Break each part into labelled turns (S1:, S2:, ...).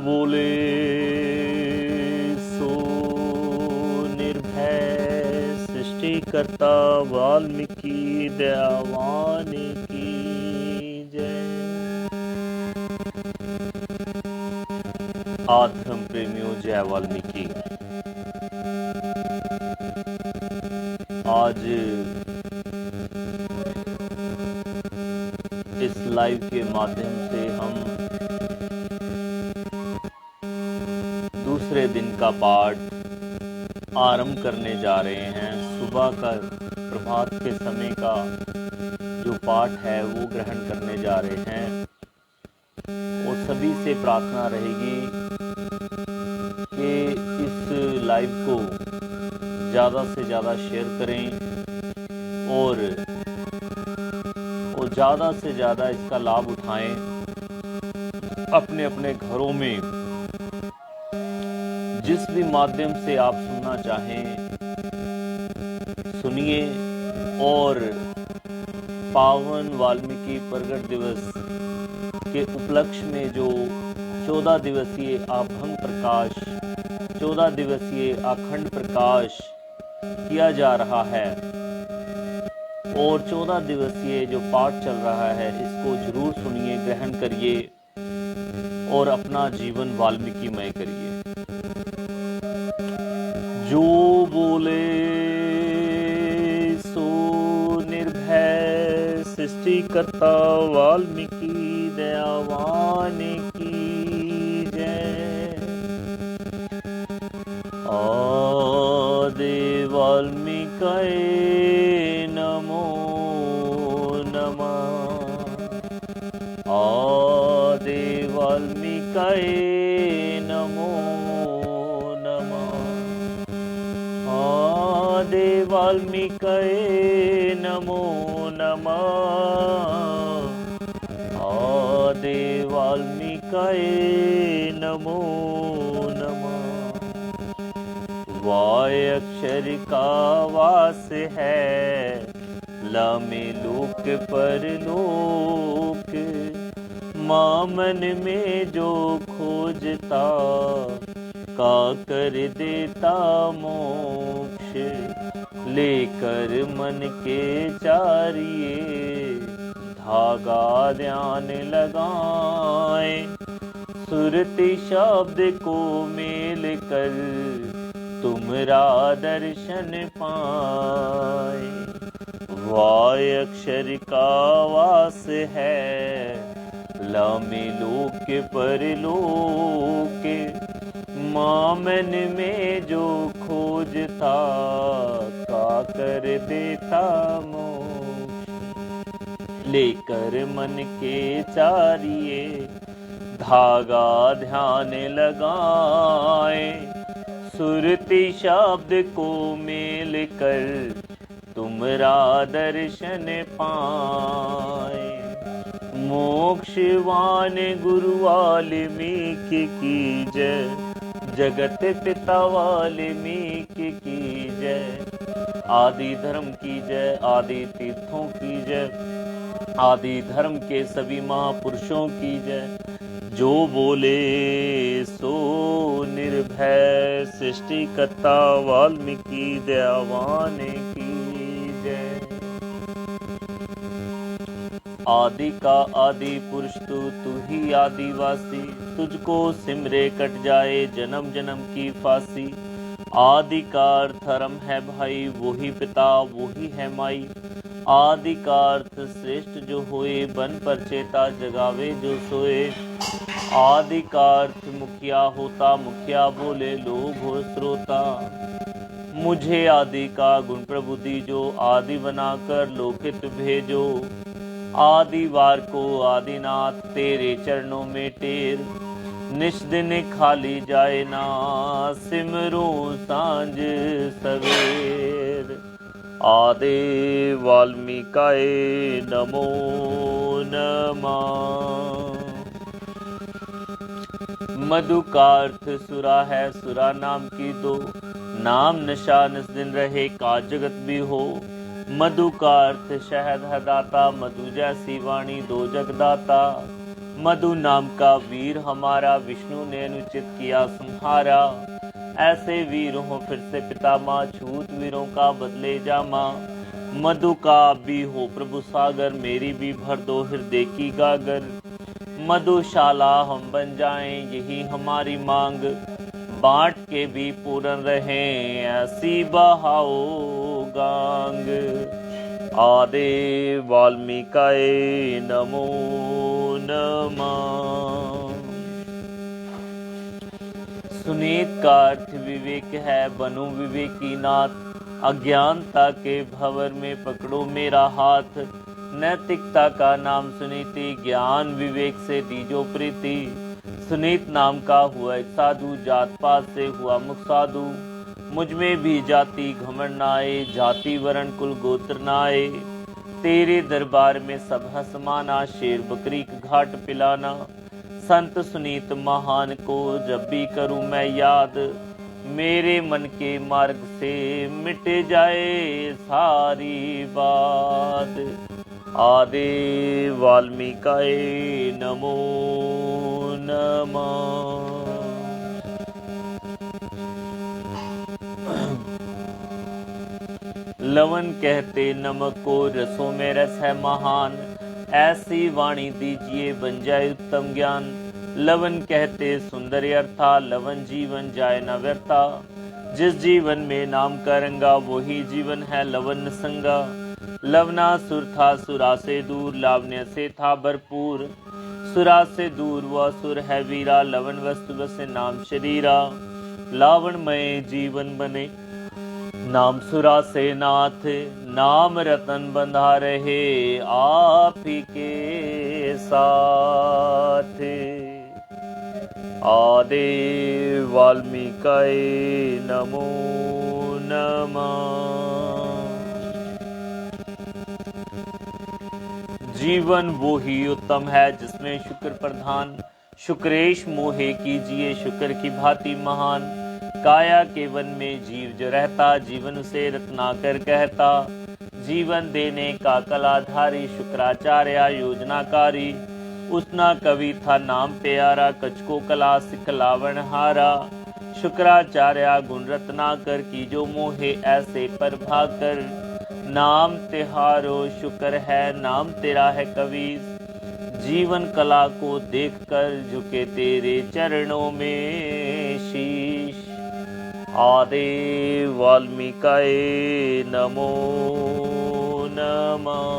S1: बोले सो निर्भय सृष्टिकर्ता वाल्मीकि दयावान की जय। आधर्म प्रेमियों जय वाल्मीकि। आज इस लाइव के माध्यम से हम दूसरे दिन का पाठ आरंभ करने जा रहे हैं। सुबह का प्रभात के समय का जो पाठ है वो ग्रहण करने जा रहे हैं और सभी से प्रार्थना रहेगी कि इस लाइव को ज़्यादा से ज़्यादा शेयर करें और ज़्यादा से ज़्यादा इसका लाभ उठाएं। अपने अपने घरों में जिस भी माध्यम से आप सुनना चाहें सुनिए और पावन वाल्मीकि प्रगट दिवस के उपलक्ष्य में जो 14 दिवसीय अभंग प्रकाश 14 दिवसीय अखंड प्रकाश किया जा रहा है और 14 दिवसीय जो पाठ चल रहा है इसको जरूर सुनिए, ग्रहण करिए और अपना जीवन वाल्मीकिमय करिए। जो बोले सो निर्भय सृष्टिकर्ता वाल्मीकि दयावान की जय। आदि वाल्मीकि नमो नमः। आदि वाल्मीकि नमो नमः। आदि वाल्मीकि नमो नमः। आदि वाल्मीकि नमो नमः। वाय अक्षर का वास है लामे लोक पर लोक। माँ मन में जो खोजता का कर देता मोक्ष। लेकर मन के चारिये धागा ध्यान लगाए। सुरति शब्द को मेल कर तुमरा दर्शन पाए। वाय अक्षर का वास है लामे लोक पर लोक। माँ मन में जो खोजता का कर देता मोक्ष। लेकर मन के चारिये धागा ध्यान लगाए। सुरति शब्द को मेल कर तुमरा दर्शन पाए। मोक्षवान गुरु वाल्मीकि की जय। जगत पिता वाल्मीकि की जय। आदि धर्म की जय। आदि तीर्थों की जय। आदि धर्म के सभी महापुरुषों की जय। जो बोले सो निर्भय सृष्टिकर्ता वाल्मीकि दयावान की जय। आदि का आदि पुरुष तू ही आदिवासी। तुझको सिमरे कट जाए जन्म जन्म की फांसी। आदि का अर्थ धर्म है भाई वही पिता वही है माई। आदि का अर्थ श्रेष्ठ जो होए बन पर चेता जगावे जो सोए। आदि का अर्थ मुखिया होता मुखिया बोले लोग हो श्रोता। मुझे आदि का गुण प्रभु दीजो आदि बनाकर लोकित भेजो। आदिवार को आदिनाथ तेरे चरणों में टेर। निश दिन खाली जाए ना सिमरो सांझ सवेर। आदि वाल्मीकि नमो नमः। मधु का अर्थ सुरा है सुरा नाम की दो। नाम नशा निस दिन रहे का जगत भी हो। मधु का अर्थ शहद है दाता मधु जैसी वाणी दो जगदाता। मधु नाम का वीर हमारा विष्णु ने अनुचित किया संहारा। ऐसे वीर हो फिर से पितामह, छूत वीरों का बदले जामा। मधु का भी हो प्रभु सागर, मेरी भी भर दो हृदय की गागर। मधुशाला हम बन जाएं यही हमारी मांग, बांट के भी पूर्ण रहे ऐसी बहाओ गांग। आदि वाल्मीकाय नमो नमः। सुनीत का अर्थ विवेक है, बनु विवेकी नाथ। अज्ञानता के भंवर में पकड़ो मेरा हाथ। नैतिकता का नाम सुनीति, ज्ञान विवेक से दीजो प्रीति। सुनीत नाम का हुआ एक साधु, जात पात से हुआ मुख साधु। मुझ में भी जाति घमंड न आए, जाति वर्ण कुल गोत्र न आए। तेरे दरबार में सब हसमाना, शेर बकरी का घाट पिलाना। संत सुनीत महान को जब भी करूं मैं याद, मेरे मन के मार्ग से मिट जाए सारी बात। आदि वाल्मीकाय नमो नमः। लवण कहते नमक को, रसों में रस है महान। ऐसी वाणी दीजिए बन जाए उत्तम ज्ञान। लवण कहते सुंदर अर्था, लवण जीवन जाए न व्यर्था। जिस जीवन में नाम का रंगा, वही जीवन है लवण संगा। लवनासुर था सुरा से दूर, लावण्य से था भरपूर। सुरा से दूर वह सुर है वीरा, लवण वस्तु बसे नाम शरीरा। लावणमय जीवन बने नाम सुरा से नाथ, नाम रतन बंधा रहे आप ही के साथ। आदि वाल्मीकाय नमो नमः। जीवन वो ही उत्तम है जिसमें शुक्र प्रधान। शुक्रेश मोहे कीजिए शुक्र की भांति महान। काया के वन में जीव जो रहता, जीवन उसे रत्नाकर कहता। जीवन देने का कलाधारी, शुक्राचार्य योजनाकारी। उसना कवि था नाम प्यारा, कचको कला सिखलावन हारा। शुक्राचार्य गुण रत्नाकर, की जो मोहे ऐसे पर भाकर। नाम तिहारो शुक्र है, नाम तेरा है कबीर। जीवन कला को देखकर झुके तेरे चरणों में शीश। आदि वाल्मीकाय नमो नमः।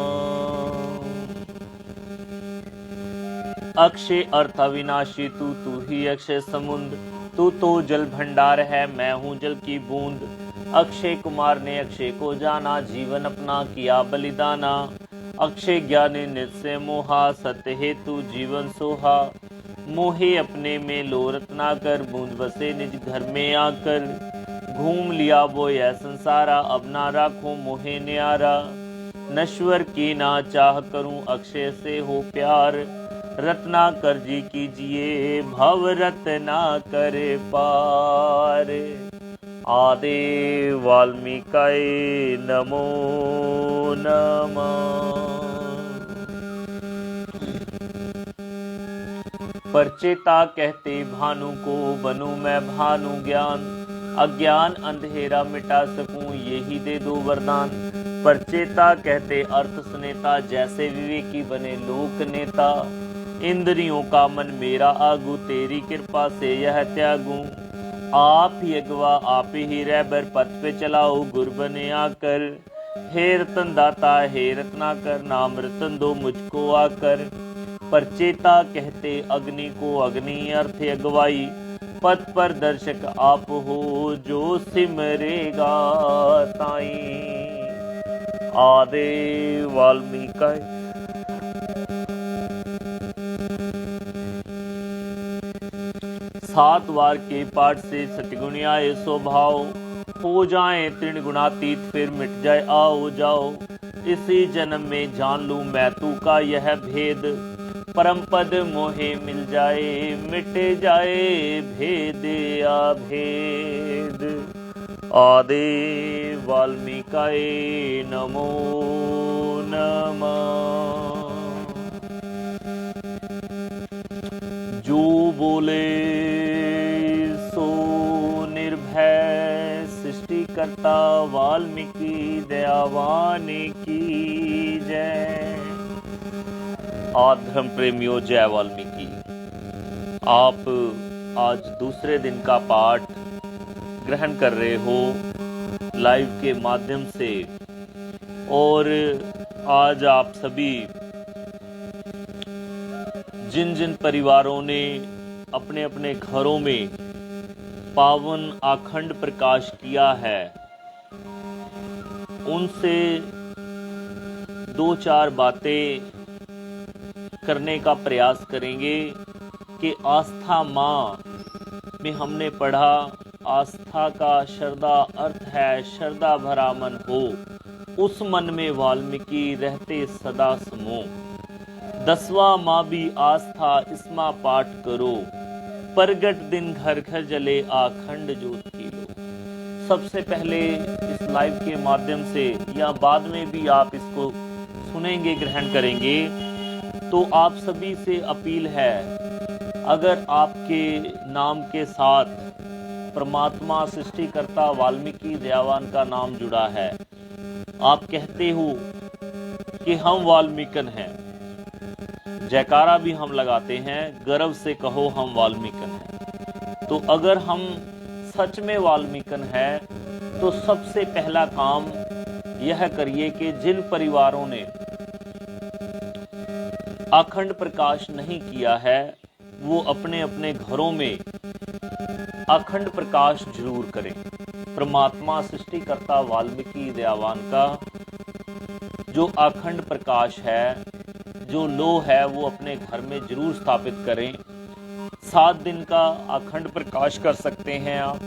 S1: अक्षय अर्थ अविनाशी तू ही अक्षय समुद्र। तू तो जल भंडार है, मैं हूँ जल की बूंद। अक्षय कुमार ने अक्षय को जाना, जीवन अपना किया बलिदाना। अक्षय ज्ञानी नित से मोहा, सत्य हेतु जीवन सोहा। मोहे अपने में लो रत्ना कर, बूंद बसे निज घर में आकर। घूम लिया वो यह संसारा, अब ना राखो मोहे न्यारा। नश्वर की ना चाह करूं, अक्षय से हो प्यार। रत्नाकर जी कीजिए भव रत्ना कर पार। आदि वाल्मीकाय नमो नमः। परचेता कहते भानु को, बनूं मैं भानु ज्ञान। अज्ञान अंधेरा मिटा सकूं, यही दे दो वरदान। परचेता कहते अर्थ सुनेता, जैसे विवेकी बने लोक नेता। इंद्रियों का मन मेरा आगू, तेरी कृपा से यह त्यागूं। आप ही अगवा आप ही रहबर, पथ पे चलाओ गुर बने आकर। हे रतन दाता हे रत्नाकर, नाम रतन दो मुझको आकर। परचेता कहते अग्नि को, अग्नि अर्थ अगवाई। पथ पर दर्शक आप हो, जो सिमरेगा ताई। आदि वाल्मीकाय सात वार के पाठ से सतगुणी आए स्वभाव। हो जाए तृण गुणातीत, फिर मिट जाए आओ जाओ। इसी जन्म में जान लूं मैं तू का यह भेद। परम पद मोहे मिल जाए, मिट जाए भेद अभेद। आदि वाल्मीकाय नमो नमः। करता वाल्मीकि दयावान की जय। आधर्म प्रेमियों, जय वाल्मीकि। आप आज दूसरे दिन का पाठ ग्रहण कर रहे हो लाइव के माध्यम से, और आज आप सभी जिन जिन परिवारों ने अपने अपने घरों में पावन अखंड प्रकाश किया है, उनसे दो चार बातें करने का प्रयास करेंगे कि आस्था माँ में हमने पढ़ा, आस्था का श्रद्धा अर्थ है श्रद्धा भरा मन हो, उस मन में वाल्मीकि रहते सदा समो। 10वां माँ भी आस्था इसमा पाठ करो, प्रगट दिन घर घर जले आखंड ज्योत की लो। सबसे पहले इस लाइव के माध्यम से या बाद में भी आप इसको सुनेंगे, ग्रहण करेंगे, तो आप सभी से अपील है, अगर आपके नाम के साथ परमात्मा सृष्टिकर्ता वाल्मीकि दयावान का नाम जुड़ा है, आप कहते हो कि हम वाल्मीकन हैं, जयकारा भी हम लगाते हैं, गर्व से कहो हम वाल्मीकन हैं। तो अगर हम सच में वाल्मीकन हैं तो सबसे पहला काम यह करिए कि जिन परिवारों ने अखंड प्रकाश नहीं किया है, वो अपने अपने घरों में अखंड प्रकाश जरूर करें। परमात्मा सृष्टिकर्ता वाल्मीकि दयावान का जो अखंड प्रकाश है, जो लो है, वो अपने घर में जरूर स्थापित करें। 7 दिन का अखंड प्रकाश कर सकते हैं आप,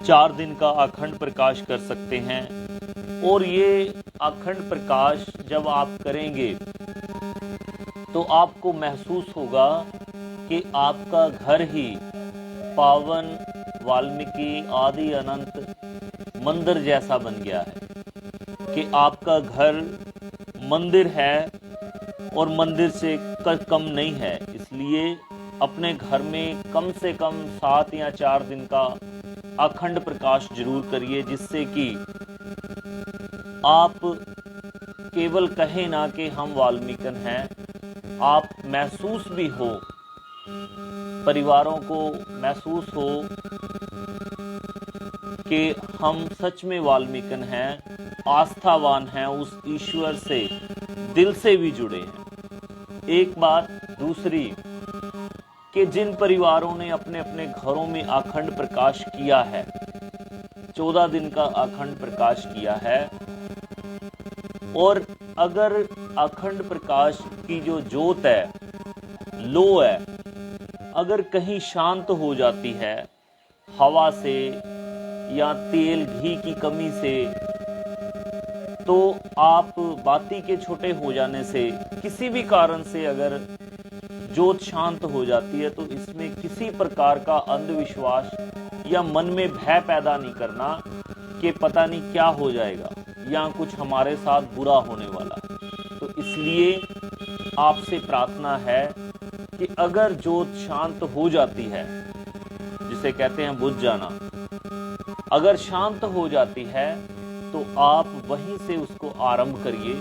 S1: 4 दिन का अखंड प्रकाश कर सकते हैं। और ये अखंड प्रकाश जब आप करेंगे तो आपको महसूस होगा कि आपका घर ही पावन वाल्मीकि आदि अनंत मंदिर जैसा बन गया है, कि आपका घर मंदिर है और मंदिर से कम नहीं है। इसलिए अपने घर में कम से कम 7 या 4 दिन का अखंड प्रकाश जरूर करिए, जिससे कि आप केवल कहें ना कि हम वाल्मीकन हैं, आप महसूस भी हो, परिवारों को महसूस हो कि हम सच में वाल्मीकन हैं, आस्थावान हैं, उस ईश्वर से दिल से भी जुड़े हैं। एक बात दूसरी, कि जिन परिवारों ने अपने अपने घरों में अखंड प्रकाश किया है, 14 दिन का अखंड प्रकाश किया है, और अगर अखंड प्रकाश की जो ज्योत है, लो है, अगर कहीं शांत हो जाती है हवा से या तेल घी की कमी से, तो आप बाती के छोटे हो जाने से, किसी भी कारण से अगर ज्योत शांत हो जाती है, तो इसमें किसी प्रकार का अंधविश्वास या मन में भय पैदा नहीं करना कि पता नहीं क्या हो जाएगा या कुछ हमारे साथ बुरा होने वाला। तो इसलिए आपसे प्रार्थना है कि अगर ज्योत शांत हो जाती है, जिसे कहते हैं बुझ जाना, अगर शांत हो जाती है तो आप वहीं से उसको आरंभ करिए,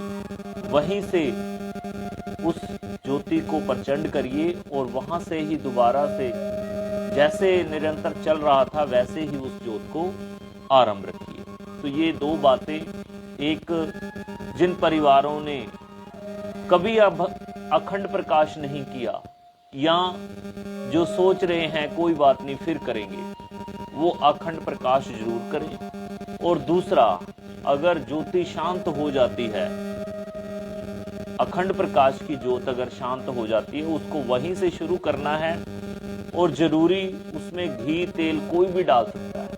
S1: वहीं से उस ज्योति को प्रचंड करिए, और वहां से ही दोबारा से जैसे निरंतर चल रहा था वैसे ही उस ज्योत को आरंभ रखिए। तो ये 2 बातें, एक जिन परिवारों ने कभी अब अखंड प्रकाश नहीं किया या जो सोच रहे हैं कोई बात नहीं फिर करेंगे, वो अखंड प्रकाश जरूर करें। और दूसरा, अगर ज्योति शांत हो जाती है, अखंड प्रकाश की ज्योत अगर शांत हो जाती है, उसको वहीं से शुरू करना है, और जरूरी उसमें घी तेल कोई भी डाल सकता है।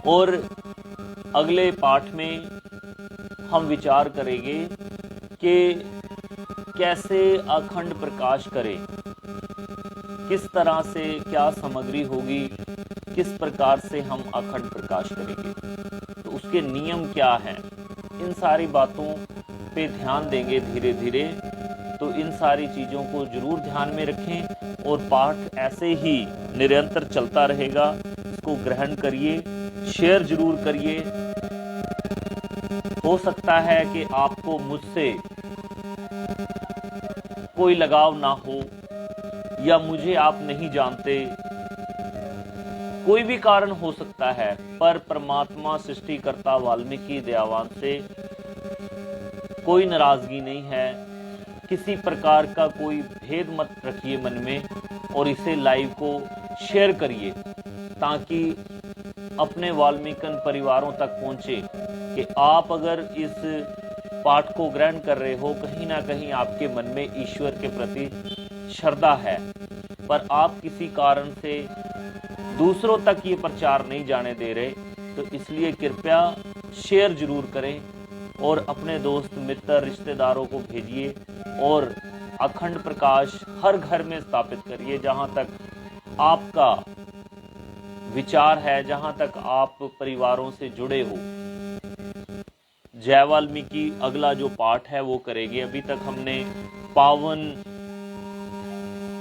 S1: और अगले पाठ में हम विचार करेंगे कि कैसे अखंड प्रकाश करें, किस तरह से क्या सामग्री होगी, किस प्रकार से हम अखंड प्रकाश करेंगे, तो उसके नियम क्या हैं, इन सारी बातों पे ध्यान देंगे धीरे धीरे। तो इन सारी चीज़ों को जरूर ध्यान में रखें, और पाठ ऐसे ही निरंतर चलता रहेगा, इसको ग्रहण करिए शेयर जरूर करिए। हो सकता है कि आपको मुझसे कोई लगाव ना हो या मुझे आप नहीं जानते, कोई भी कारण हो सकता है, पर परमात्मा सृष्टिकर्ता वाल्मीकि दयावान से कोई नाराजगी नहीं है। किसी प्रकार का कोई भेद मत रखिए मन में और इसे लाइव को शेयर करिए ताकि अपने वाल्मीकन परिवारों तक पहुंचे कि आप अगर इस पाठ को ग्रहण कर रहे हो, कहीं ना कहीं आपके मन में ईश्वर के प्रति श्रद्धा है, पर आप किसी कारण से दूसरों तक ये प्रचार नहीं जाने दे रहे, तो इसलिए कृपया शेयर जरूर करें और अपने दोस्त मित्र रिश्तेदारों को भेजिए और अखंड प्रकाश हर घर में स्थापित करिए। जहां तक आपका विचार है, जहां तक आप परिवारों से जुड़े हो। जय वाल्मीकि अगला जो पाठ है वो करेंगे। अभी तक हमने पावन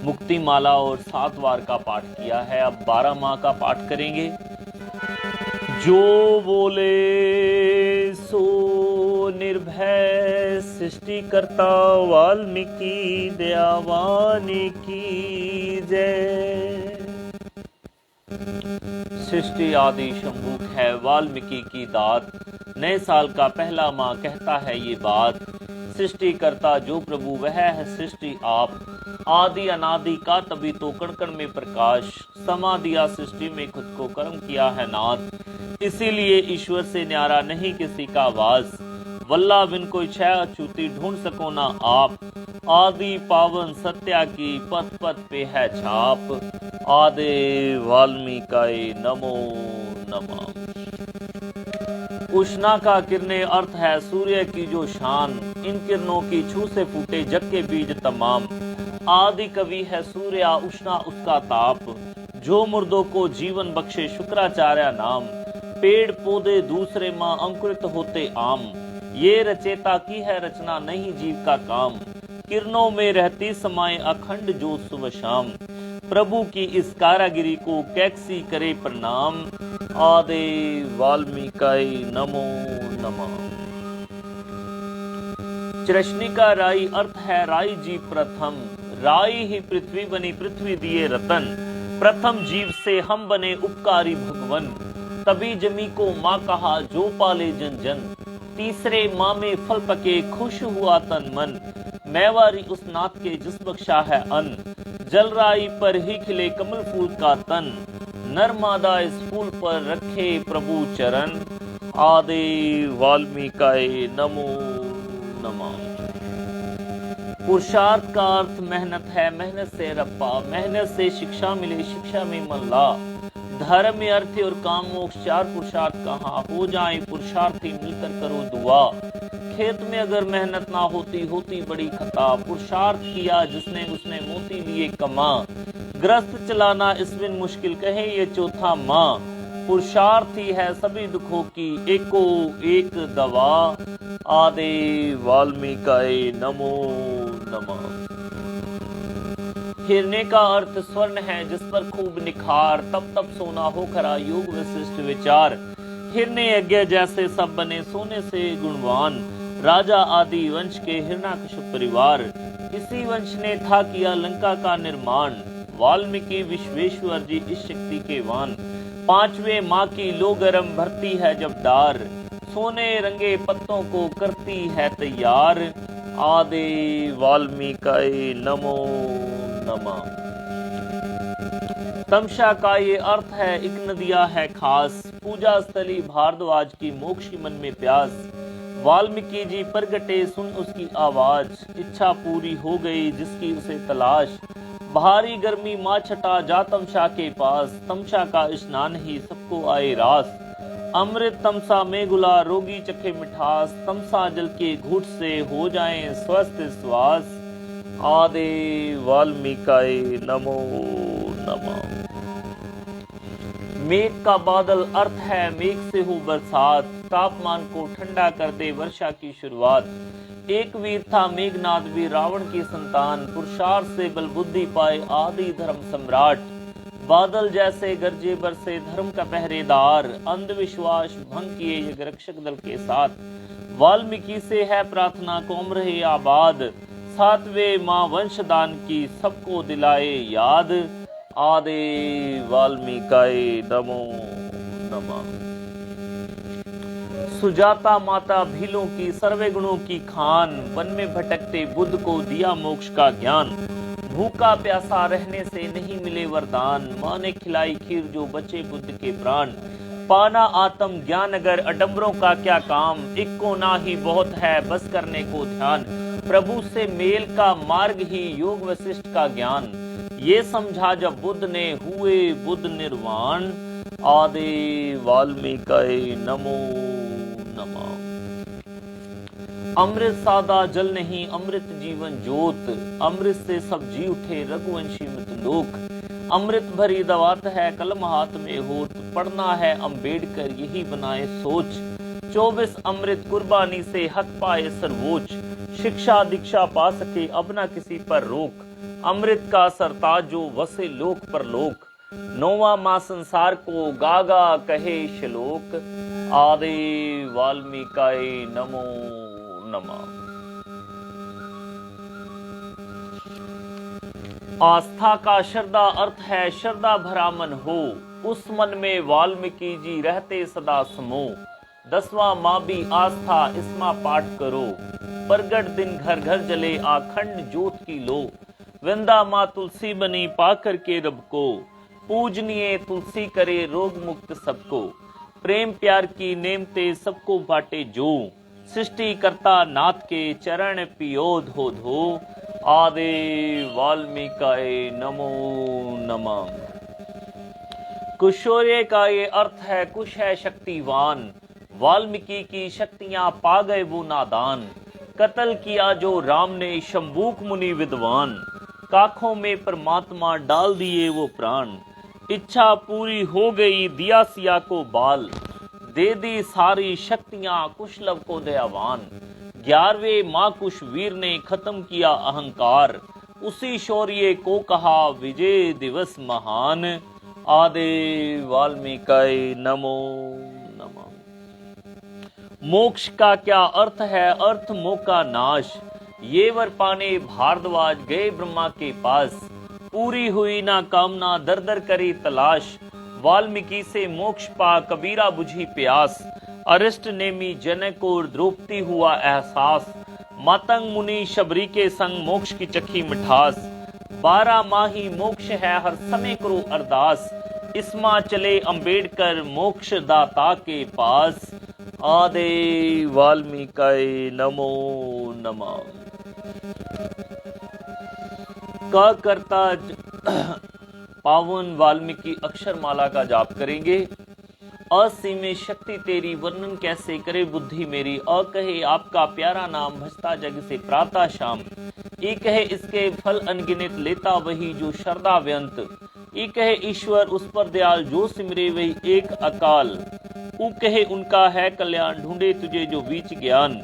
S1: मुक्ति माला और 7 वार का पाठ किया है, अब 12 माह का पाठ करेंगे। जो बोले सो निर्भय, सृष्टिकर्ता वाल्मीकि दयावान की जय। सृष्टि आदि शंभुक है वाल्मीकि की दात, नए साल का पहला माह कहता है ये बात। सृष्टिकर्ता जो प्रभु वह है सृष्टि आप, आदि अनादि का तभी तो कण कण में प्रकाश, समा दिया सृष्टि में खुद को कर्म किया है नाथ। इसीलिए ईश्वर से न्यारा नहीं किसी का वास, वल्ला बिन कोई छह अछूती ढूंढ सको ना आप। आदि पावन सत्या की पथ पथ पे है छाप, आदे वाल्मीकि नमो नमः। उष्णा का किरणें अर्थ है सूर्य की जो शान, इन किरणों की छू से फूटे जग के बीज तमाम। आदि कवि है सूर्य उष्णा उसका ताप, जो मुर्दों को जीवन बख्शे शुक्राचार्य नाम। पेड़ पौधे दूसरे माँ अंकुरित होते आम, ये रचेता की है रचना नहीं जीव का काम। किरणों में रहती समाये अखंड जो सुबह शाम, प्रभु की इस कारागिरी को कैक्सी करे प्रणाम। आदे वाल्मीकि नमो नमः। चरशनी का राई अर्थ है राई जी प्रथम, राई ही पृथ्वी बनी पृथ्वी दिए रतन। प्रथम जीव से हम बने उपकारी भगवन, तभी जमी को माँ कहा जो पाले जन जन। तीसरे माँ में फल पके खुश हुआ तन मन, मैवारी उस नाथ के जिस बख्शा है अन्न। जल राई पर ही खिले कमल फूल का तन, नरमादा इस फूल पर रखे प्रभु चरण। आदे वाल्मीकि नमो नमः। पुरुषार्थ का अर्थ मेहनत है, मेहनत से रप्पा, मेहनत से शिक्षा मिले शिक्षा में मन ला। धर्म अर्थ और काम मोक्ष चार पुरुषार्थ कहाँ, हो जाए पुरुषार्थी मिलकर करो दुआ। खेत में अगर मेहनत ना होती होती बड़ी खता, पुरुषार्थ किया जिसने उसने मोती लिए कमा। ग्रस्त चलाना इसमें मुश्किल कहे ये चौथा माँ, पुरुषार्थ ही है सभी दुखों की एको एक दवा। आदे वाल्मीकि नमो नमः। हिरने का अर्थ स्वर्ण है जिस पर खूब निखार, तब तब सोना हो खरा योग विशिष्ट विचार। हिरने यज्ञ जैसे सब बने सोने से गुणवान, राजा आदि वंश के हिरण्यकशिपु परिवार। इसी वंश ने था किया लंका का निर्माण, वाल्मीकि विश्वेश्वर जी इस शक्ति के वान। पांचवें माँ की लो गरम भरती है जब डार, सोने रंगे पत्तों को करती है तैयार। आदे वाल्मीकि नमो नमः। तमसा का ये अर्थ है एक नदिया है खास, पूजा स्थली भारद्वाज की मोक्षी मन में प्यास। वाल्मीकि जी प्रगटे सुन उसकी आवाज, इच्छा पूरी हो गई जिसकी उसे तलाश। भारी गर्मी माँ छटा जा तमसा के पास, तमसा का स्नान ही सबको आए रास। अमृत तमसा में गुला रोगी चखे मिठास, तमसा जल के घूट से हो जाए स्वस्थ श्वास। आदे वाल्मीकि नमो नमः। मेघ का बादल अर्थ है मेघ से हो बरसात, तापमान को ठंडा कर दे वर्षा की शुरुआत। एक वीर था मेघनाद भी रावण की संतान, पुरुषार्थ से बल बुद्धि पाए आदि धर्म सम्राट। बादल जैसे गरजे बरसे धर्म का पहरेदार, अंधविश्वास भंग किए यज्ञ रक्षक दल के साथ। वाल्मीकि से है प्रार्थना कौम रहे आबाद, सातवें मां वंशदान की सबको दिलाए याद। आदि वाल्मीकाय नमो नमः। सुजाता माता भीलों की सर्वे गुणों की खान, वन में भटकते बुद्ध को दिया मोक्ष का ज्ञान। भूखा प्यासा रहने से नहीं मिले वरदान, माँ ने खिलाई खीर जो बचे बुद्ध के प्राण। पाना आत्म ज्ञान अगर अडम्बरों का क्या काम, एक को ना ही बहुत है बस करने को ध्यान। प्रभु से मेल का मार्ग ही योग वशिष्ठ का ज्ञान, ये समझा जब बुद्ध ने हुए बुद्ध निर्वाण। आदि वाल्मीकाय नमो नमः। अमृत सादा जल नहीं अमृत जीवन जोत, अमृत से सब जी उठे रघुवंशी मृतलोक। अमृत भरी दवात है कलम हाथ में होत, पढ़ना है अंबेडकर यही बनाए सोच। 24 अमृत कुर्बानी से हक पाए सर्वोच्च, शिक्षा दीक्षा पा सके अब ना किसी पर रोक। अमृत का सरताज जो वसे लोक पर लोक, नौवा मां संसार को गागा कहे श्लोक। आदि वाल्मीकाय नमो नमः। आस्था का श्रद्धा अर्थ है श्रद्धा भरा मन हो, उस मन में वाल्मीकि जी रहते सदा समो। 10वां माँ भी आस्था इसमा पाठ करो, प्रगट दिन घर घर जले आखंड जोत की लो। वृंदा माँ तुलसी बनी पाकर के रब को, पूजनीय तुलसी करे रोग मुक्त सबको। प्रेम प्यार की नेमते सबको बाटे जो, सृष्टि करता नाथ के चरण पियो धो धो। आदि वाल्मीकाय नमो नमः। कुशौर्य का ये अर्थ है कुश है शक्तिवान, वाल्मीकि की शक्तियां पा गए वो नादान। कत्ल किया जो राम ने शंभूक मुनि विद्वान, काखों में परमात्मा डाल दिए वो प्राण। इच्छा पूरी हो गई दिया सिया को बाल, दे दी सारी शक्तियां कुशलव को दयावान। 11वें माँ कुशवीर ने खत्म किया अहंकार, उसी शौर्य को कहा विजय दिवस महान। आदि वाल्मीकाय नमो नमः। मोक्ष का क्या अर्थ है अर्थ मोह का नाश, ये वर पाने भारद्वाज गए ब्रह्मा के पास। पूरी हुई ना कामना दर दर करी तलाश, वाल्मीकि से मोक्ष पा कबीरा बुझी प्यास। अरिष्ट नेमी जनक और द्रौपदी हुआ एहसास, मातंग मुनि शबरी के संग मोक्ष की चखी मिठास। 12 माही मोक्ष है हर समय करो अरदास, इसमा चले अंबेडकर मोक्ष दाता के पास। आदि वाल्मीकाय नमो नमः। का करता पावन वाल्मीकि अक्षरमाला का जाप करेंगे। असीमित शक्ति तेरी वर्णन कैसे करे बुद्धि मेरी, कहे आपका प्यारा नाम भजता जग से प्रातः शाम। एक है इसके फल अनगिनत लेता वही जो श्रद्धा व्यंत, एक है ईश्वर उस पर दयाल जो सिमरे वही एक अकाल। ऊ कहे उनका है कल्याण ढूंढे तुझे जो बीच ज्ञान,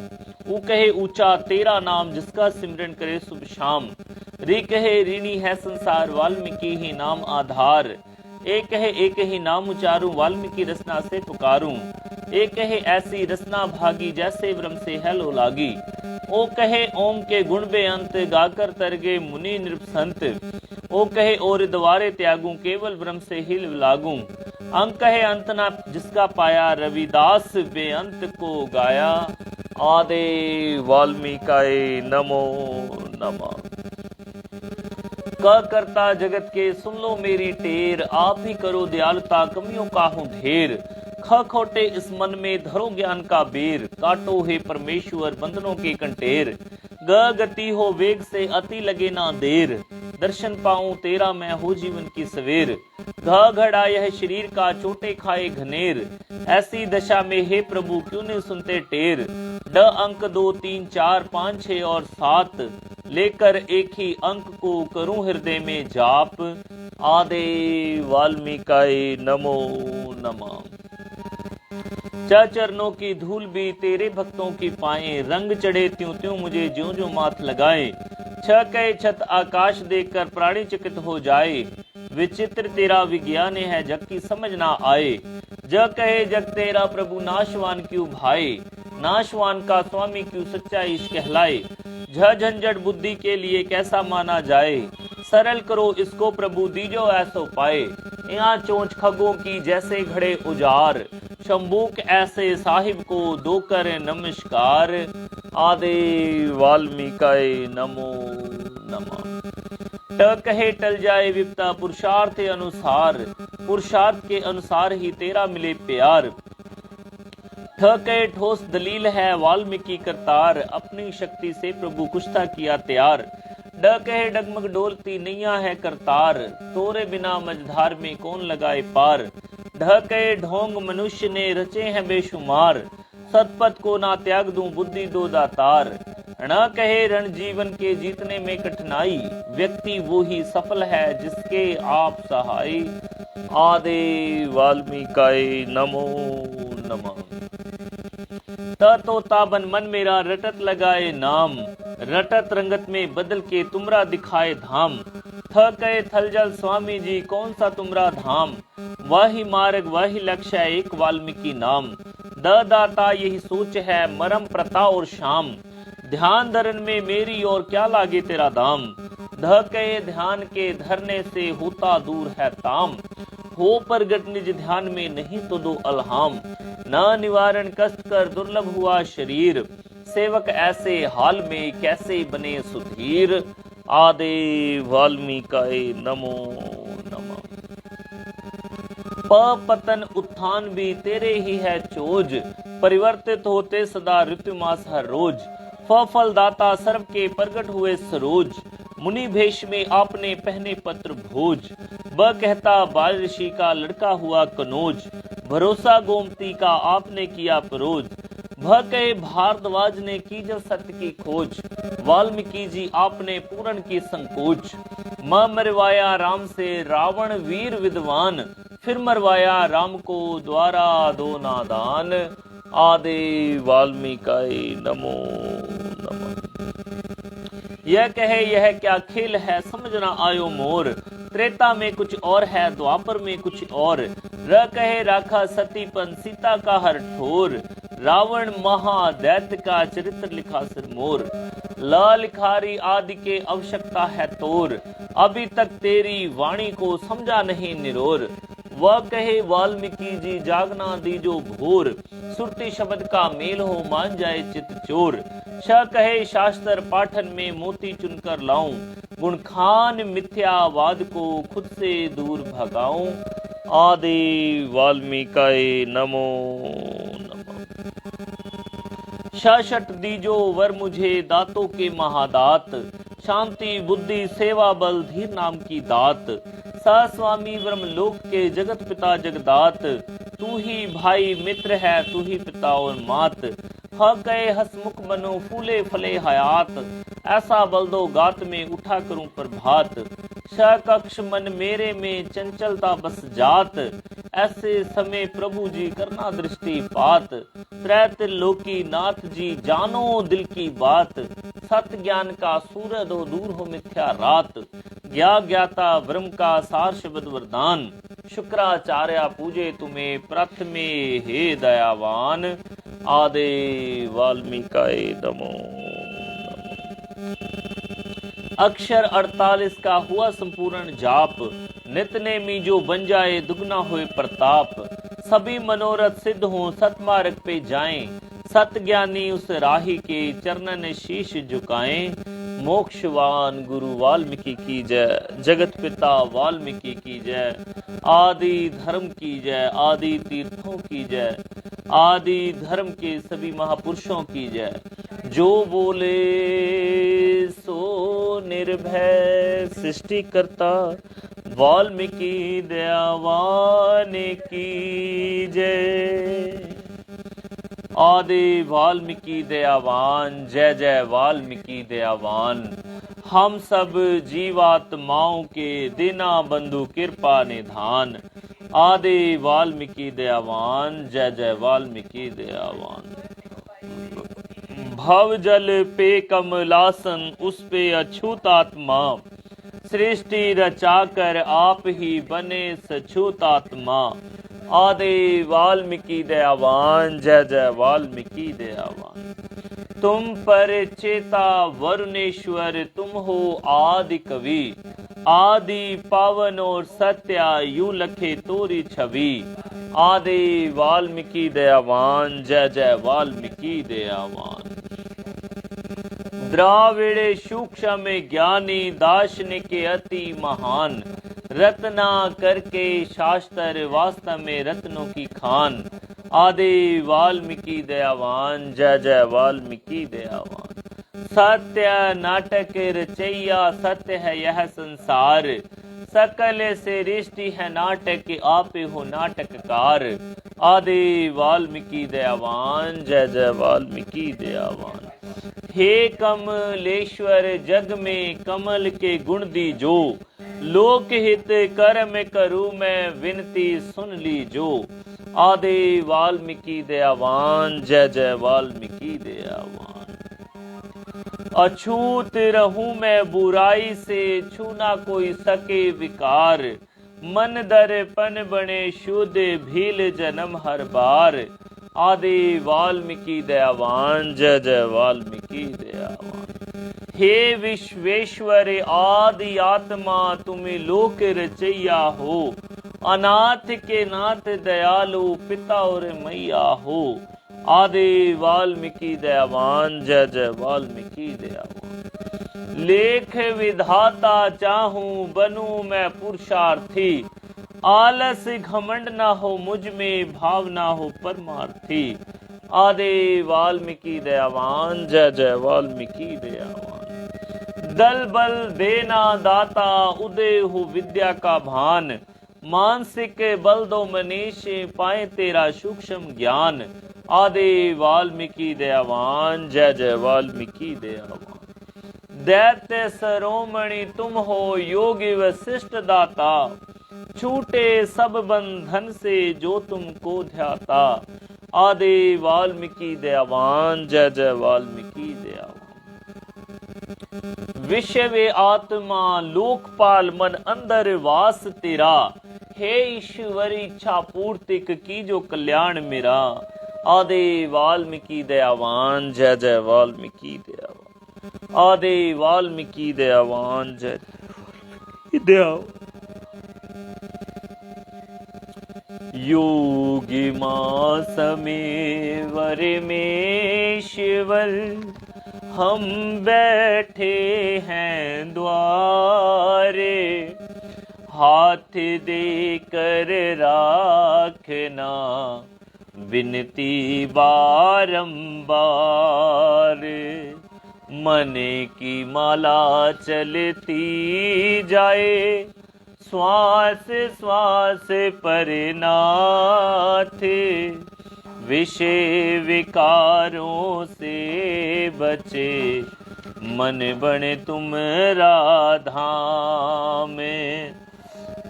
S1: ऊ कहे ऊंचा तेरा नाम जिसका सिमरन करे सुबह शाम। रे कहे ऋणी है संसार वाल्मीकि ही नाम आधार, एक है एक ही नाम उचारूं वाल्मीकि रसना से पुकारूं। एक है ऐसी रसना भागी जैसे ब्रह्म से है लो लागी, ओ कहे ओम के गुण बेअंत गाकर तरगे मुनि नृपसंत। ओ कहे और द्वारे त्यागूं केवल ब्रह्म से ही लागूं। अंक है अंत ना जिसका पाया रविदास बेअंत को गाया। आदि वाल्मीकाय नमो नमः। क करता जगत के सुन लो मेरी टेर, आप ही करो दयालुता कमियों का हूँ ढेर। ख खोटे इस मन में धरो ज्ञान का बेर, काटो हे परमेश्वर बंधनों के कंटेर। ग गति हो वेग से अति लगे ना देर, दर्शन पाऊं तेरा मैं हो जीवन की सवेर। घ घड़ा यह शरीर का चोटे खाए घनेर, ऐसी दशा में हे प्रभु क्यों नहीं सुनते टेर। ड अंक 2 3 4 5 6 और 7 लेकर एक ही अंक को करूं हृदय में जाप। आदि वाल्मीकाय नमो नमः। चरणों की धूल भी तेरे भक्तों की पाए, रंग चढ़े त्यों त्यों मुझे ज्यों ज्यों माथ लगाए। छ कहे छत आकाश देखकर प्राणी चकित हो जाए, विचित्र तेरा विज्ञान है, जग की समझ ना आए। जग कहे जग तेरा प्रभु, नाशवान क्यों भाए। नाशवान का स्वामी क्यों सच्चा ईश कहलाए। झंझट बुद्धि के लिए कैसा माना जाए। सरल करो इसको प्रभु, दीजो ऐसो पाए। यहाँ चोंच खगों की जैसे घड़े उजार, शंभूक ऐसे साहिब को दो कर नमस्कार। आदि वाल्मीकाय नमो नमः। ट कहे टल जाए विपता, पुरुषार्थ अनुसार। पुरुषार्थ के अनुसार ही तेरा मिले प्यार। ठ कहे ठोस दलील है वाल्मीकि करतार, अपनी शक्ति से प्रभु कुछ था किया तैयार। ड कहे डगमग डोलती नैया है करतार, तोरे बिना मझधार में कौन लगाए पार। ढ कहे ढोंग मनुष्य ने रचे हैं बेशुमार, सतपथ को ना त्याग दूं बुद्धि दो दातार। ण कहे रण जीवन के जीतने में कठिनाई, व्यक्ति वो ही सफल है जिसके आप सहाय। आदि वाल्मीकाय नमो नमः। तो ताबन मन मेरा रटत लगाए नाम, रटत रंगत में बदल के तुमरा दिखाए धाम। थ कहे थल जल स्वामी जी कौन सा तुमरा धाम, वही मार्ग वही लक्ष्य है एक वाल्मीकि नाम। द दाता यही सोच है मरम प्रता और शाम, ध्यान धरन में मेरी और क्या लागे तेरा दाम। ध कहे ध्यान के धरने से होता दूर है ताम, हो प्रगट निज ध्यान में नहीं तो दो अलहाम। न निवारण कष्ट कर दुर्लभ हुआ शरीर, सेवक ऐसे हाल में कैसे बने सुधीर। आदि वाल्मीकाय नमो नमः। पतन उत्थान भी तेरे ही है चोज, परिवर्तित होते सदा ऋतु मास हर रोज। फल दाता सर्व के प्रगट हुए सरोज, मुनि भेष में आपने पहने पत्र भोज। ब कहता बाल ऋषि का लड़का हुआ कनोज, भरोसा गोमती का आपने किया परोज। भ कहे भारद्वाज ने की जब सत्य की खोज, वाल्मीकि जी आपने पूर्ण की संकोच। म मरवाया राम से रावण वीर विद्वान, फिर मरवाया राम को द्वारा दो नादान। आदि वाल्मीकाय नमो नमः। यह कहे यह क्या खेल है समझ न आयो मोर, त्रेता में कुछ और है द्वापर में कुछ और। र कहे राखा सतीपन सीता का हर ठोर, रावण महादैत्य का चरित्र लिखा सिरमोर। लाल लिखारी आदि के आवश्यकता है तोर, अभी तक तेरी वाणी को समझा नहीं निरोर। वह कहे वाल्मीकि जी जागना दीजो भोर, सुरती शब्द का मेल हो मान जाए चित चोर। श कहे शास्त्र पाठन में मोती चुनकर लाऊं, गुण खान मिथ्यावाद को खुद से दूर भगाऊं। आदि वाल्मीकाय नमो नमः। शट दीजो वर मुझे दातों के महादात, शांति बुद्धि सेवा बल धीर नाम की दात। सा स्वामी ब्रह्मलोक के जगत पिता जगदात, तू ही भाई मित्र है तू ही पिता और मात। ह कहे हसमुख बनो फूले फले हयात, ऐसा बल दो गात में उठा करूं प्रभात। श कक्ष मन मेरे में चंचलता बस जात, ऐसे समय प्रभु जी करना दृष्टि पात। त्रैत लोकी नाथ जी जानो दिल की बात, सत्य ज्ञान का सूर्य दो दूर हो मिथ्या रात। ज्ञाता ब्रह्म का सार शब्द वरदान, शुक्राचार्य पूजे तुम्हें प्रथमे हे दयावान। आदि वाल्मीकाय नमो नमः। अक्षर 48 का हुआ संपूर्ण जाप, नित ने मीजो बन जाए दुगना हुए प्रताप। सभी मनोरथ सिद्ध हों सतमार्ग पे जाएं, सत ज्ञानी उस राही के चरणन शीश झुकाएं। मोक्षवान गुरु वाल्मीकि की जय, जगत पिता वाल्मीकि की जय। आदि धर्म की जय, आदि तीर्थों की जय, आदि धर्म के सभी महापुरुषों की जय। जो बोले सो निर्भय सृष्टिकर्ता, वाल्मीकि दयावान की जय। आदि वाल्मीकि दयावान, जय जय वाल्मीकि दयावान। हम सब जीवात्माओं के दीना बंधु कृपा निधान। आदि वाल्मीकि दयावान, जय जय वाल्मीकि दयावान। भव जल पे कमलासन उस पे अछूत आत्मा, सृष्टि रचाकर आप ही बने सछूतात्मा। आदि वाल्मीकि दयावान, जय जय वाल्मीकि दयावान। तुम पर चेता वरुणेश्वर, तुम हो आदि कवि। आदि पावन और सत्या, यूं लखे तोरी छवि। आदि वाल्मीकि दयावान, जय जय वाल्मीकि दयावान। द्राविड़ सूक्ष्म ज्ञानी, दार्शनिक अति महान। रत्ना करके शास्त्र, वास्तव में रत्नों की खान। आदि वाल्मीकि दयावान, जय जय वाल्मीकि दयावान। सत्य नाटक रचैया, सत्य है यह संसार। सकल से सृष्टि है नाटक, आप हो नाटककार। आदि वाल्मीकि दयावान, जय जय वाल्मीकि दयावान। हे कमलेश्वर, जग में कमल के गुण दीजो। लोक हित कर्म करूं मैं, विनती सुन लीजो। आदि वाल्मीकि दयावान, जय जय वाल्मीकि दयावान। अछूत रहूं मैं बुराई से, छू ना कोई सके विकार। मन दर्पण बने शुद्ध, भील जन्म हर बार। आदि वाल्मीकि दयावान, जय जय वाल्मीकि दयावान। हे विश्वेश्वर आदि आत्मा, तुम्हें लोक रचैया हो। अनाथ के नाथ दयालु, पिता और मैया हो। आदि वाल्मीकि दयावान, जय जय वाल्मीकि दयावान। लेख विधाता चाहूं, बनूं मैं पुरुषार्थी। आलस घमंड ना हो मुझ में, भावना हो परमार्थी। आदि वाल्मीकि दयावान, जय जय वाल्मीकि दयावान। दल बल देना दाता, उदय हो विद्या का भान। मानसिक बल दो मनीष, पाए तेरा सूक्ष्म ज्ञान। आदि वाल्मीकि दयावान, जय जय वाल्मीकि दयावान। दैत्य सरोमणि तुम हो, योगी वशिष्ठ दाता। छूटे सब बंधन से, जो तुमको ध्याता। आदि वाल्मीकि दयावान, जय जय वाल्मीकि दयावान। विश्व आत्मा लोकपाल, मन अंदर वास तेरा। हे ईश्वर इच्छा पूर्तिक, की जो कल्याण मेरा। आदि वाल्मीकि दयावान, जय जय वाल्मीकि दयावान। आदि वाल्मीकि दयावान, जय जय दयावान। योगी मास में वर में शिवर, हम बैठे हैं द्वारे। हाथ देकर राखना, विनती बारंबार। मन की माला चलती जाए, श्वास श्वास पर नाथ। विषय विकारों से बचे, मन बने तुम राधाम।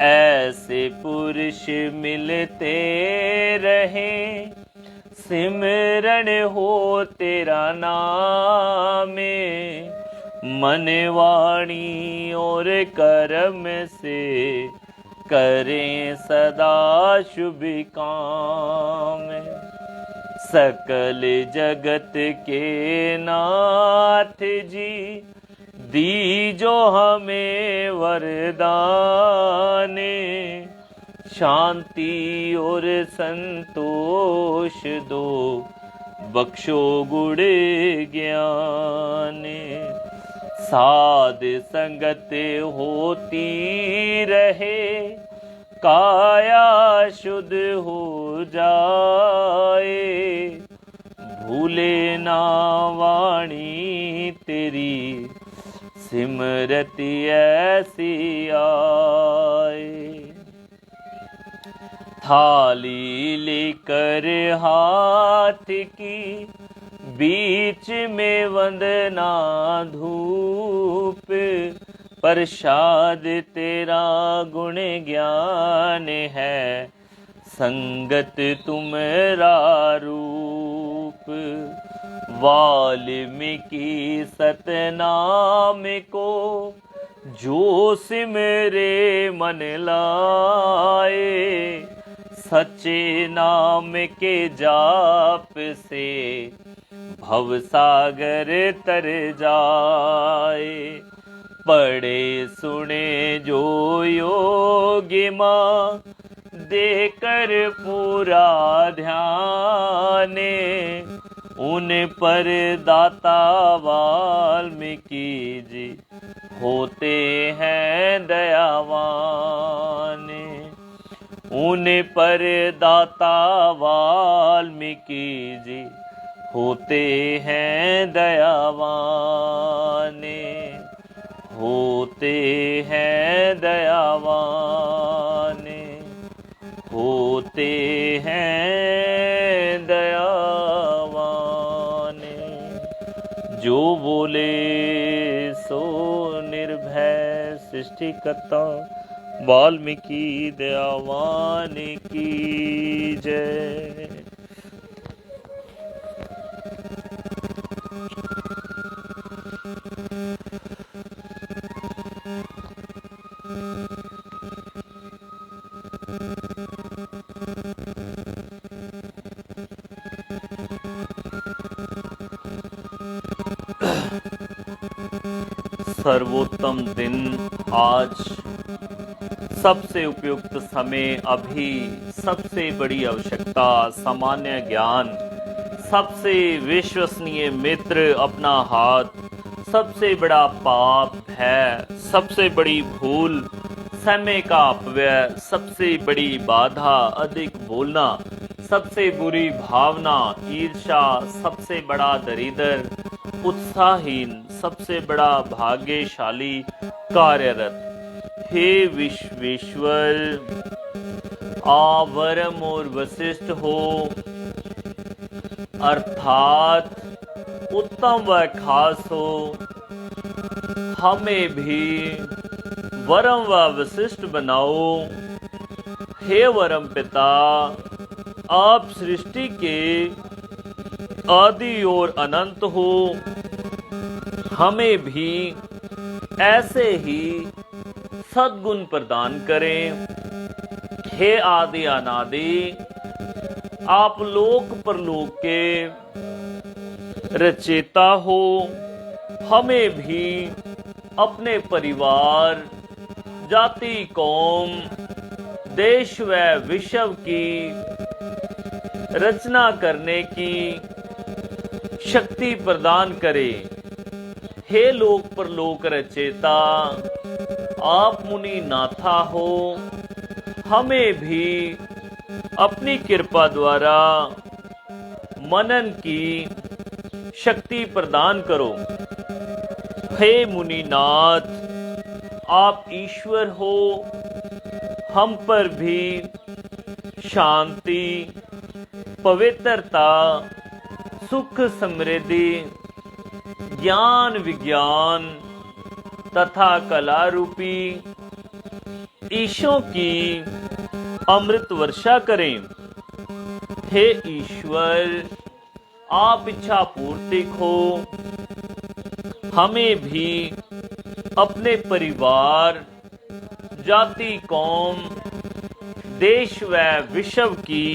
S1: ऐसे पुरुष मिलते रहे, सिमरन हो तेरा नाम। मन वाणी और कर्म से, करें सदा शुभ काम। सकल जगत के नाथ जी, दीजो हमें वरदान। शांति और संतोष दो, बख्शो गुण ज्ञान। साध संगत होती रहे, काया शुद्ध हो जाए। भूले ना वाणी तेरी, सिमरति ऐसी आए। थाली लेकर हाथ की, बीच में वंदना धूप। प्रसाद तेरा गुण ज्ञान है, संगत तुम्हारा रूप। वाल्मीकि सतनाम को जो सिमरे मन लाए, सच्चे नाम के जाप से भव सागर तर जाए। पढ़े सुने जो योगी माँ, देकर पूरा ध्यान, उन पर दाता वाल्मीकि जी होते हैं दयावान। उन पर दाता वाल्मीकि जी होते हैं दयावान, होते हैं दयावान, होते हैं दयावान। जो बोले सो निर्भय, सृष्टिकर्ता वाल्मीकि दयावान की जय। सर्वोत्तम दिन आज, सबसे उपयुक्त समय अभी, सबसे बड़ी आवश्यकता सामान्य ज्ञान, सबसे विश्वसनीय मित्र अपना हाथ, सबसे बड़ा पाप है, सबसे बड़ी भूल समय का अपव्यय, सबसे बड़ी बाधा अधिक बोलना, सबसे बुरी भावना ईर्ष्या, सबसे बड़ा दरिद्र उत्साहहीन, सबसे बड़ा भाग्यशाली कार्यरत। हे विश्वेश्वर, आवरम और वशिष्ठ हो, अर्थात उत्तम व खास हो, हमें भी वरम व वशिष्ठ बनाओ। हे वरम पिता, आप सृष्टि के आदि और अनंत हो, हमें भी ऐसे ही सद्गुण प्रदान करें। हे आदि अनादि, आप लोक परलोक के रचयिता हो, हमें भी अपने परिवार, जाति, कौम, देश व विश्व की रचना करने की शक्ति प्रदान करे। हे लोक परलोक रचयिता, आप मुनि नाथा हो, हमें भी अपनी कृपा द्वारा मनन की शक्ति प्रदान करो। हे मुनिनाथ, आप ईश्वर हो, हम पर भी शांति, पवित्रता, सुख, समृद्धि, ज्ञान, विज्ञान तथा कला रूपी ईशों की अमृत वर्षा करें। हे ईश्वर, आप इच्छा पूर्तिक हो, हमें भी अपने परिवार, जाति, कौम, देश व विश्व की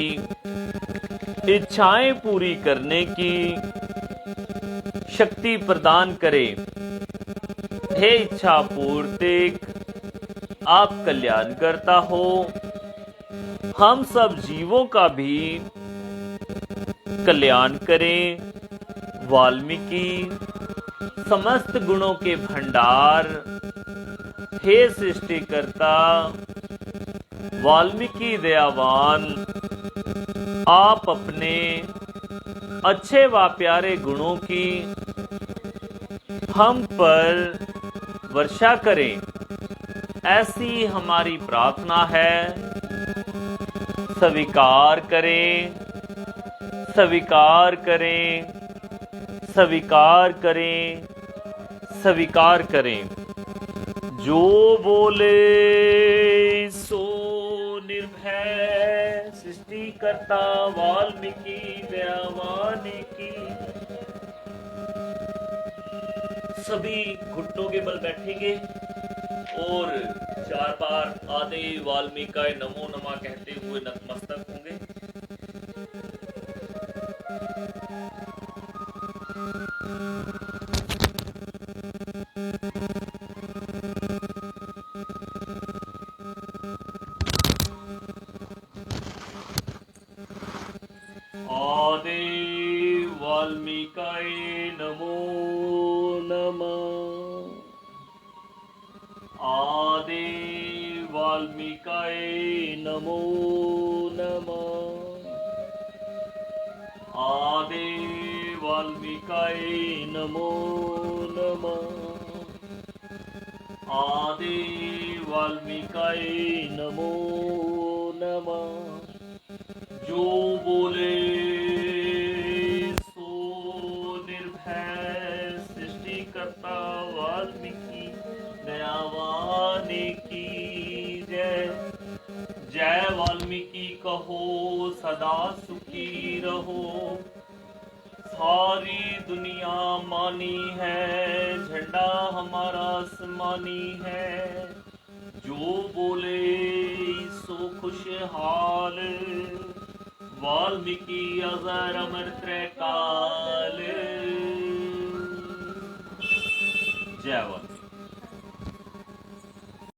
S1: इच्छाएं पूरी करने की शक्ति प्रदान करें। हे इच्छा पूर्तिक, आप कल्याण करता हो, हम सब जीवों का भी कल्याण करें। वाल्मीकि समस्त गुणों के भंडार, हे सृष्टिकर्ता वाल्मीकि दयावान, आप अपने अच्छे व प्यारे गुणों की हम पर वर्षा करें, ऐसी हमारी प्रार्थना है। स्वीकार करें, स्वीकार करें, स्वीकार करें, स्वीकार करें। जो बोले सो निर्भय, सृष्टिकर्ता वाल्मीकि दयावान की। सभी घुटनों के बल बैठेंगे। और 4 बार आदि वाल्मीकाय नमो नमः कहते हुए नतमस्तक होंगे। आदि वाल्मीकाय नमो नमः। आदि वाल्मीकाय नमो नमः। आदि वाल्मीकाय नमो नमः। आदि वाल्मीकाय नमो नमः। जो बोले सो निर्भय सृष्टिकर्ता वाल्मीकि दयावान की जय। जय वाल्मीकि कहो सदा सुखी रहो। सारी दुनिया मानी है झंडा हमारा आसमानी है। जो बोले सो खुशहाल वाल्मीकि अजर अमर त्रैकाल। जय वाल्मीकि।